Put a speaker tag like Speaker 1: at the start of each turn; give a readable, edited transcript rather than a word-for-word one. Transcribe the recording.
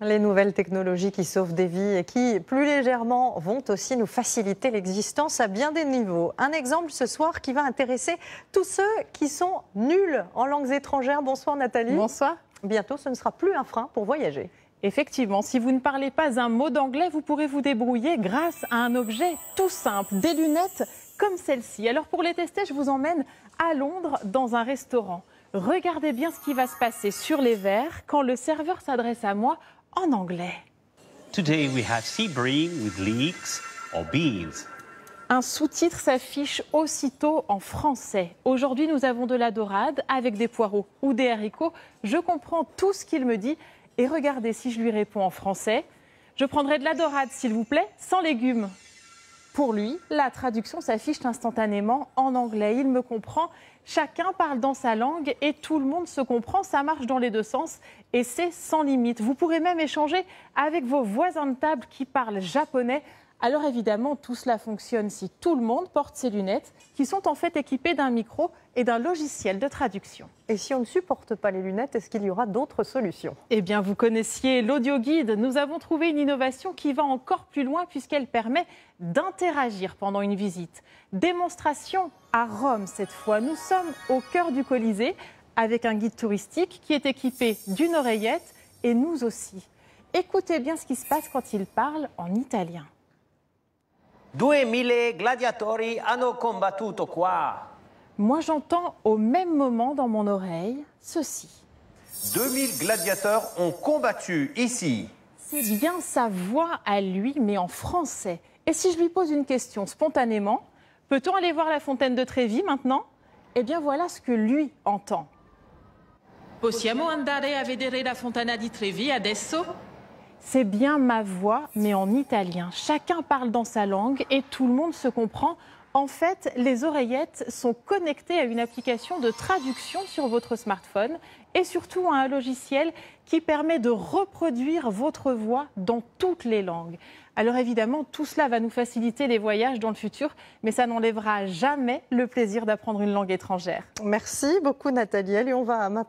Speaker 1: Les nouvelles technologies qui sauvent des vies et qui, plus légèrement, vont aussi nous faciliter l'existence à bien des niveaux. Un exemple ce soir qui va intéresser tous ceux qui sont nuls en langues étrangères. Bonsoir Nathalie.
Speaker 2: Bonsoir.
Speaker 1: Bientôt, ce ne sera plus un frein pour voyager.
Speaker 2: Effectivement, si vous ne parlez pas un mot d'anglais, vous pourrez vous débrouiller grâce à un objet tout simple, des lunettes comme celle-ci. Alors pour les tester, je vous emmène à Londres dans un restaurant. Regardez bien ce qui va se passer sur les verres quand le serveur s'adresse à moi en anglais.
Speaker 3: Today we have sea bream with leeks or beans.
Speaker 2: Un sous-titre s'affiche aussitôt en français. Aujourd'hui, nous avons de la dorade avec des poireaux ou des haricots. Je comprends tout ce qu'il me dit. Et regardez, si je lui réponds en français, je prendrai de la dorade, s'il vous plaît, sans légumes. Pour lui, la traduction s'affiche instantanément en anglais. Il me comprend. Chacun parle dans sa langue et tout le monde se comprend. Ça marche dans les deux sens et c'est sans limite. Vous pourrez même échanger avec vos voisins de table qui parlent japonais. Alors évidemment, tout cela fonctionne si tout le monde porte ses lunettes qui sont en fait équipées d'un micro et d'un logiciel de traduction.
Speaker 1: Et si on ne supporte pas les lunettes, est-ce qu'il y aura d'autres solutions?
Speaker 2: Eh bien, vous connaissiez l'audio guide. Nous avons trouvé une innovation qui va encore plus loin puisqu'elle permet d'interagir pendant une visite. Démonstration à Rome cette fois. Nous sommes au cœur du Colisée avec un guide touristique qui est équipé d'une oreillette et nous aussi. Écoutez bien ce qui se passe quand il parle en italien.
Speaker 4: 2000 gladiatori hanno combattuto qua.
Speaker 2: Moi, j'entends au même moment dans mon oreille ceci.
Speaker 4: 2000 gladiateurs ont combattu ici.
Speaker 2: C'est bien sa voix à lui, mais en français. Et si je lui pose une question spontanément, peut-on aller voir la fontaine de Trévi maintenant? Eh bien, voilà ce que lui entend.
Speaker 5: Possiamo andare a vedere la fontana di Trevi adesso?
Speaker 2: C'est bien ma voix, mais en italien. Chacun parle dans sa langue et tout le monde se comprend. En fait, les oreillettes sont connectées à une application de traduction sur votre smartphone et surtout à un logiciel qui permet de reproduire votre voix dans toutes les langues. Alors évidemment, tout cela va nous faciliter les voyages dans le futur, mais ça n'enlèvera jamais le plaisir d'apprendre une langue étrangère.
Speaker 1: Merci beaucoup Nathalie. Allez, on va maintenant